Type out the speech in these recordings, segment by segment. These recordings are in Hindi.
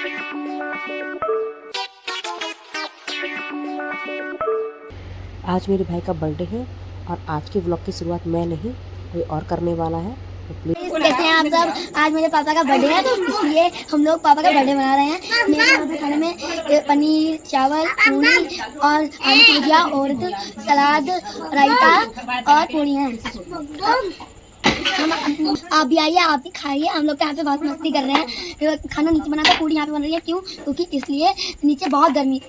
आज मेरे भाई का बर्थडे है और आज के व्लॉग की शुरुआत मैं नहीं कोई और करने वाला है, तो प्लीज। कैसे हैं आप सब। आज मेरे पापा का बर्थडे है तो इसलिए हम लोग पापा का बर्थडे मना रहे हैं। मेरे यहाँ पे खाने में पनीर, चावल, पूरी और आलू की भुजिया और सलाद, रायता और पूरी है। आप भी आइए, आप भी खाइए। हम लोग यहाँ पे बहुत मस्ती कर रहे हैं। खाना नीचे बना कर पूरी यहाँ पे बन रही है। क्यों? क्योंकि इसलिए नीचे बहुत गर्मी।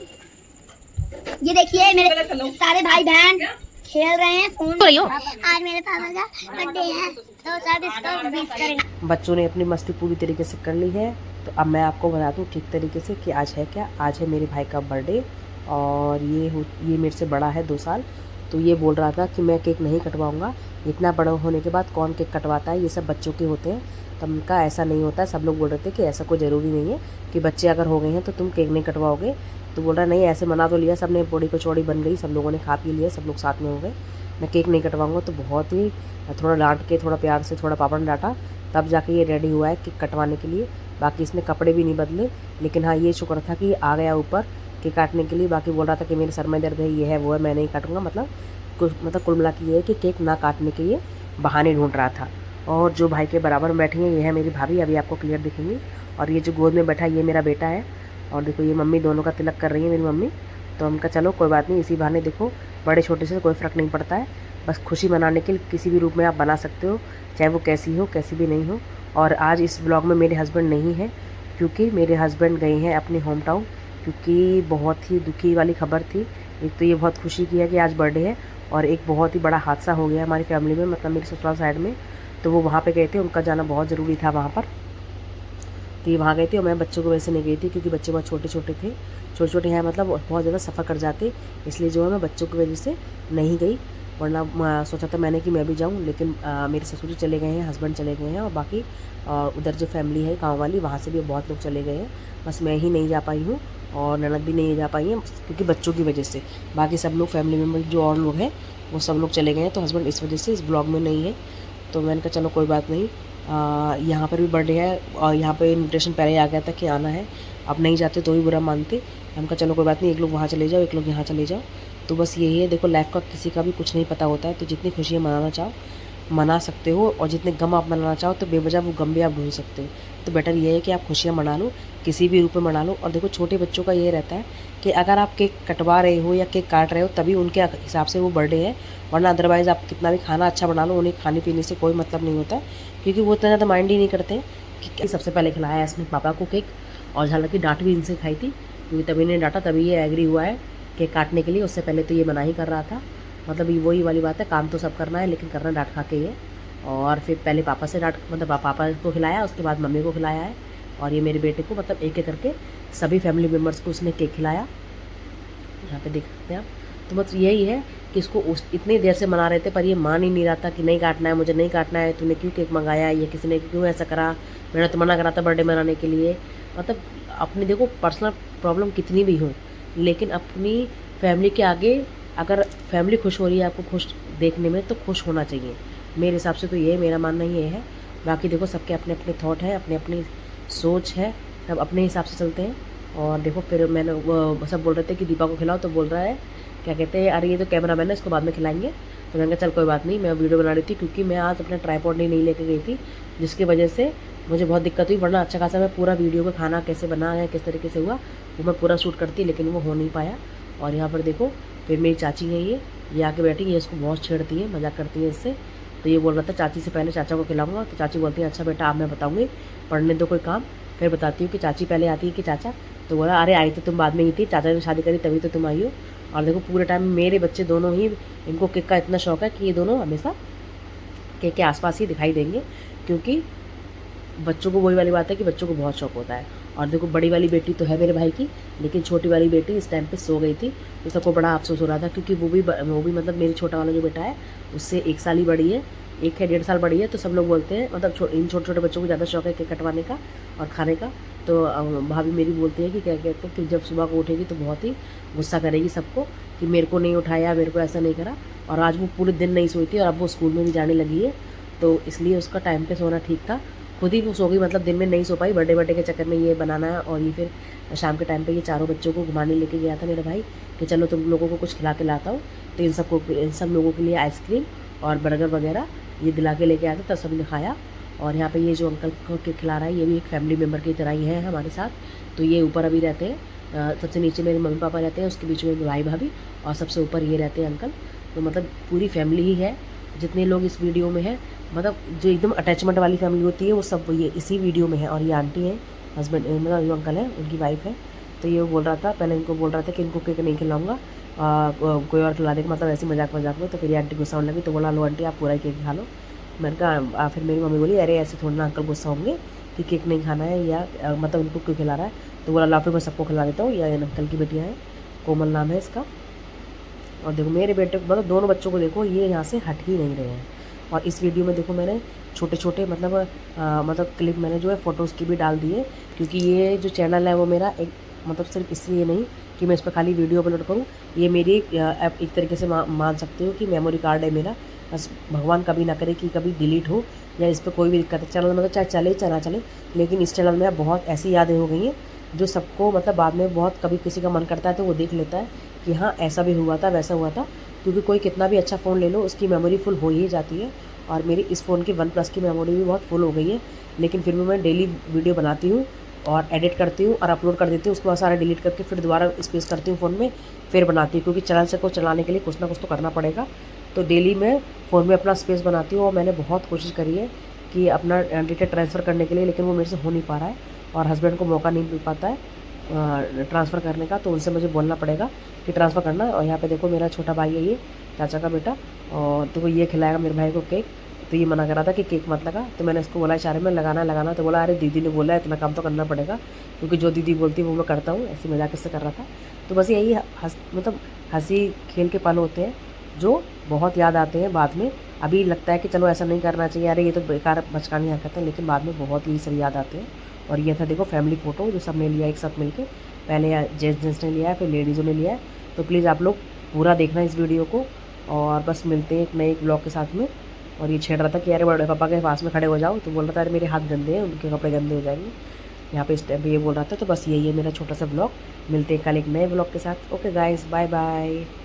ये देखिए मेरे सारे भाई बहन खेल रहे हैं फोन। आज मेरे पापा का बर्थडे है तो सब इसको विश करेंगे। बच्चों ने अपनी मस्ती पूरी तरीके से कर ली है, तो अब मैं आपको बता दूं ठीक तरीके से कि आज है क्या। आज है मेरे भाई का बर्थडे और ये मेरे से बड़ा है 2 साल। तो ये बोल रहा था कि मैं केक नहीं कटवाऊँगा। इतना बड़ा होने के बाद कौन केक कटवाता है, ये सब बच्चों के होते हैं। तो उनका ऐसा नहीं होता है। सब लोग बोल रहे थे कि ऐसा कोई ज़रूरी नहीं है कि बच्चे अगर हो गए हैं तो तुम केक नहीं कटवाओगे। तो बोल रहा नहीं, ऐसे मना तो लिया, सब ने बड़ी कचौड़ी बन गई, सब लोगों ने खा पी लिया, सब लोग साथ में हो गए, मैं केक नहीं कटवाऊँगा। तो बहुत ही थोड़ा डांट के, थोड़ा प्यार से, थोड़ा पापा ने डांटा, तब जाके ये रेडी हुआ है केक कटवाने के लिए। बाकी इसने कपड़े भी नहीं बदले, लेकिन हाँ ये शुक्र था कि आ गया ऊपर केक काटने के लिए। बाकी बोल रहा था कि मेरे सर में दर्द है, ये है वो है, मैं नहीं काटूँगा। मतलब कुल मिला के ये है कि केक ना काटने के ये बहाने ढूंढ रहा था। और जो भाई के बराबर में बैठी हैं ये है मेरी भाभी, अभी आपको क्लियर दिखेंगी। और ये जो गोद में बैठा है ये मेरा बेटा है। और देखो ये मम्मी दोनों का तिलक कर रही है मेरी मम्मी। तो हमका चलो कोई बात नहीं, इसी बहाने देखो बड़े छोटे से कोई फ़र्क नहीं पड़ता है। बस खुशी मनाने के लिए किसी भी रूप में आप बना सकते हो, चाहे वो कैसी हो कैसी भी नहीं हो। और आज इस ब्लॉग में मेरे हस्बैंड नहीं है क्योंकि मेरे हस्बैंड गए हैं अपने होम टाउन, क्योंकि बहुत ही दुखी वाली खबर थी। एक तो ये बहुत खुशी की है कि आज बर्थडे है, और एक बहुत ही बड़ा हादसा हो गया हमारी फैमिली में, मतलब मेरे ससुराल साइड में। तो वो वहाँ पे गए थे, उनका जाना बहुत ज़रूरी था वहाँ पर। तो ये वहाँ गए थे और मैं बच्चों को वैसे नहीं गई थी क्योंकि बच्चे बहुत छोटे छोटे थे, छोटे छोटे हैं, मतलब बहुत ज़्यादा सफ़र कर जाते, इसलिए जो है मैं बच्चों की वजह से नहीं गई। वरना सोचा था मैंने कि मैं भी जाऊँ, लेकिन मेरे ससुर जी चले गए हैं, हस्बैंड चले गए हैं, और बाकी उधर जो फैमिली है गाँव वाली, वहाँ से भी बहुत लोग चले गए हैं। बस मैं ही नहीं जा पाई हूँ और ननद भी नहीं जा पाई हैं क्योंकि बच्चों की वजह से। बाकी सब लोग फैमिली मेम्बर जो और लोग हैं वो सब लोग चले गए हैं। तो हस्बैंड इस वजह से इस ब्लॉग में नहीं है। तो मैंने कहा चलो कोई बात नहीं, यहाँ पर भी बर्थडे है और यहाँ पे इन्विटेशन पहले आ गया था कि आना है, अब नहीं जाते तो भी बुरा मानते। हम कहा चलो कोई बात नहीं, एक लोग वहाँ चले जाओ, एक लोग यहाँ चले जाओ। तो बस यही है, देखो लाइफ का किसी का भी कुछ नहीं पता होता है। तो जितनी खुशियाँ मनाना चाहो मना सकते हो, और जितने गम आप मनाना चाहो तो बेवजह वो गम भी आप ढूंढ सकते हो। तो बेटर ये है कि आप खुशियाँ मना लो, किसी भी रूप में मना लो। और देखो छोटे बच्चों का ये रहता है कि अगर आप केक कटवा रहे हो या केक काट रहे हो तभी उनके हिसाब से वो बर्थडे है, वरना अदरवाइज़ आप कितना भी खाना अच्छा बना लो, उन्हें खाने पीने से कोई मतलब नहीं होता, क्योंकि वो इतना ज़्यादा माइंड ही नहीं करते हैं। कि सबसे पहले खिलाया इसने पापा को केक, और हालांकि डांट भी इनसे खाई थी क्योंकि तभी ने डांटा, तभी ये एग्री हुआ है केक काटने के लिए। उससे पहले तो ये मना ही कर रहा था। मतलब ये वही वाली बात है, काम तो सब करना है लेकिन करना डांट खा के ही है। और फिर पहले पापा से डांट, मतलब पापा को खिलाया, उसके बाद मम्मी को खिलाया है, और ये मेरे बेटे को, मतलब एक एक करके सभी फैमिली मेम्बर्स को उसने केक खिलाया। यहाँ पे देख सकते हैं आप। तो बस यही है कि इसको इतनी देर से मना रहे थे पर ये मान ही नहीं रहा था कि नहीं काटना है, मुझे नहीं काटना है, तूने क्यों केक मंगाया, ये किसी ने क्यों ऐसा करा, मैंने तो मना करा था बर्थडे मनाने के लिए। मतलब अपनी देखो पर्सनल प्रॉब्लम कितनी भी हो, लेकिन अपनी फैमिली के आगे अगर फैमिली खुश हो रही है आपको खुश देखने में तो खुश होना चाहिए। मेरे हिसाब से तो ये मेरा मानना ये है। बाकी देखो सबके अपने अपने थॉट है, अपनी अपनी सोच है, सब अपने हिसाब से चलते हैं। और देखो फिर मैंने वो सब बोल रहे थे कि दीपा को खिलाओ, तो बोल रहा है क्या कहते हैं, अरे ये तो कैमरा मैन है, इसको बाद में खिलाएंगे। तो मैंने कहा चल कोई बात नहीं, मैं वीडियो बना रही थी क्योंकि मैं आज अपना ट्राईपॉड नहीं लेके गई थी, जिसकी वजह से मुझे बहुत दिक्कत हुई। वरना अच्छा खासा मैं पूरा वीडियो का खाना कैसे बना है, किस तरीके से हुआ, वो मैं पूरा शूट करती, लेकिन वो हो नहीं पाया। और यहाँ पर देखो फिर मेरी चाची है, ये आके बैठी, ये इसको बहुत छेड़ती है, मजाक करती है इससे। तो ये बोल रहा था चाची से पहले चाचा को खिलाऊंगा। तो चाची बोलती है अच्छा बेटा अब मैं बताऊँगी, पढ़ने दो कोई काम, फिर बताती हूँ कि चाची पहले आती है कि चाचा। तो बोला अरे आई तो तुम बाद में ही थी, चाचा ने शादी करी तभी तो तुम आई हो। और देखो पूरे टाइम मेरे बच्चे दोनों ही, इनको केक का इतना शौक है कि ये दोनों हमेशा केक के आसपास ही दिखाई देंगे, क्योंकि बच्चों को वही वाली बात है कि बच्चों को बहुत शौक होता है। और देखो बड़ी वाली बेटी तो है मेरे भाई की, लेकिन छोटी वाली बेटी इस टाइम पे सो गई थी। तो सबको बड़ा अफसोस हो रहा था क्योंकि वो भी मतलब मेरी छोटा वाला जो बेटा है उससे 1 साल ही बड़ी है, एक है 1.5 साल बड़ी है। तो सब लोग बोलते हैं, मतलब इन छोटे छोटे बच्चों को ज़्यादा शौक है केक कटवाने का और खाने का। तो भाभी मेरी बोलती है कि क्या कहते हैं कि जब सुबह को उठेगी तो बहुत ही गुस्सा करेगी सबको कि मेरे को नहीं उठाया, मेरे को ऐसा नहीं करा। और आज वो पूरे दिन नहीं सोई थी और अब वो स्कूल में भी जाने लगी है, तो इसलिए उसका टाइम पे सोना ठीक था। खुद ही वो सो गई, मतलब दिन में नहीं सो पाई, बर्थडे के चक्कर में ये बनाना है। और ये फिर शाम के टाइम पे ये चारों बच्चों को घुमाने लेके गया था मेरा भाई कि चलो तुम लोगों को कुछ खिला के लाता हूँ। तो इन सब लोगों के लिए आइसक्रीम और बर्गर वगैरह ये दिला के लेके आया था, तब सबने खाया। और यहाँ पे ये जो अंकल को के खिला रहा है ये भी एक फैमिली मेम्बर की तरह ही है हमारे साथ। तो ये ऊपर अभी रहते हैं, सबसे नीचे मेरे मम्मी पापा रहते हैं, उसके बीच में भाई भाभी, और सबसे ऊपर ये रहते हैं अंकल। तो मतलब पूरी फैमिली ही है जितने लोग इस वीडियो में हैं, मतलब जो एकदम अटैचमेंट वाली फैमिली होती है वो सब ये इसी वीडियो में है। और ये आंटी हैं, हस्बैंड मतलब जो अंकल हैं उनकी वाइफ है। तो ये बोल रहा था, पहले इनको बोल रहा था कि इनको केक नहीं खिलाऊंगा, कोई और खिला देगा, मतलब ऐसे मजाक में। तो फिर ये आंटी गुस्सा होने लगी, तो बोला लो आंटी आप पूरा ही केक खा लो। मैंने कहा फिर मेरी मम्मी बोली अरे ऐसे थोड़ा ना अंकल गुस्सा होंगे कि केक नहीं खाना है, या मतलब उनको क्यों खिला रहा है। तो बोला ला फिर मैं सबको खिला देता हूँ। या अंकल की बेटियाँ हैं, कोमल नाम है इसका। और देखो मेरे बेटे को, मतलब दोनों बच्चों को देखो ये यहाँ से हट ही नहीं रहे हैं। और इस वीडियो में देखो मैंने छोटे छोटे मतलब क्लिप मैंने जो है फ़ोटोज़ की भी डाल दी है, क्योंकि ये जो चैनल है वो मेरा एक मतलब सिर्फ इसलिए नहीं कि मैं इस पर खाली वीडियो अपलोड करूँ, ये मेरी एक तरीके से मान सकते हो कि मेमोरी कार्ड है मेरा। बस भगवान कभी ना करे कि कभी डिलीट हो या इस पर कोई भी दिक्कत है। चैनल मतलब चाहे चले चला चले, लेकिन इस चैनल में बहुत ऐसी यादें हो गई हैं जो सबको मतलब बाद में बहुत कभी किसी का मन करता है तो वो देख लेता है कि हाँ ऐसा भी हुआ था वैसा हुआ था। क्योंकि कोई कितना भी अच्छा फ़ोन ले लो उसकी मेमोरी फुल हो ही जाती है। और मेरी इस फ़ोन की OnePlus की मेमोरी भी बहुत फुल हो गई है, लेकिन फिर भी मैं डेली वीडियो बनाती हूँ और एडिट करती हूँ और अपलोड कर देती हूँ। उसके बाद सारा डिलीट करके फिर दोबारा स्पेस करती हूँ फ़ोन में, फिर बनाती हूँ, क्योंकि चैनल को चलाने के लिए कुछ ना कुछ तो करना पड़ेगा। तो डेली मैं फ़ोन में अपना स्पेस बनाती हूँ। और मैंने बहुत कोशिश करी है कि अपना डेटा ट्रांसफ़र करने के लिए, लेकिन वो मेरे से हो नहीं पा रहा है और हस्बैंड को मौका नहीं मिल पाता है ट्रांसफ़र करने का। तो उनसे मुझे बोलना पड़ेगा कि ट्रांसफ़र करना। और यहाँ पे देखो मेरा छोटा भाई है, ये चाचा का बेटा, और तो वो ये खिलाएगा मेरे भाई को केक। तो ये मना कर रहा था कि केक मत लगा, तो मैंने इसको बोला इशारे में लगाना। तो बोला अरे दीदी ने बोला है इतना काम तो करना पड़ेगा, क्योंकि जो दीदी बोलती है वो मैं करता हूँ। ऐसे मजाक से कर रहा था। तो बस यही मतलब हंसी खेल के पल होते हैं जो बहुत याद आते हैं बाद में। अभी लगता है कि चलो ऐसा नहीं करना चाहिए, अरे ये तो बेकार बचकानी हरकत है, लेकिन बाद में बहुत ही सब याद आते हैं। और ये था देखो फैमिली फ़ोटो जो सब ने लिया एक साथ मिलके, पहले जेंट्स ने लिया है फिर लेडीज़ों ने लिया है। तो प्लीज़ आप लोग पूरा देखना इस वीडियो को। और बस मिलते हैं एक नए ब्लॉग के साथ में। और ये छेड़ रहा था कि अरे बड़े पापा के पास में खड़े हो जाओ, तो बोल रहा था अरे मेरे हाथ गंदे हैं, उनके कपड़े गंदे हो जाएंगे यहाँ पे इस टाइम पे, ये बोल रहा था। तो बस यही है मेरा छोटा सा ब्लॉग। मिलते हैं कल एक नए ब्लॉग के साथ। Okay guys, bye bye.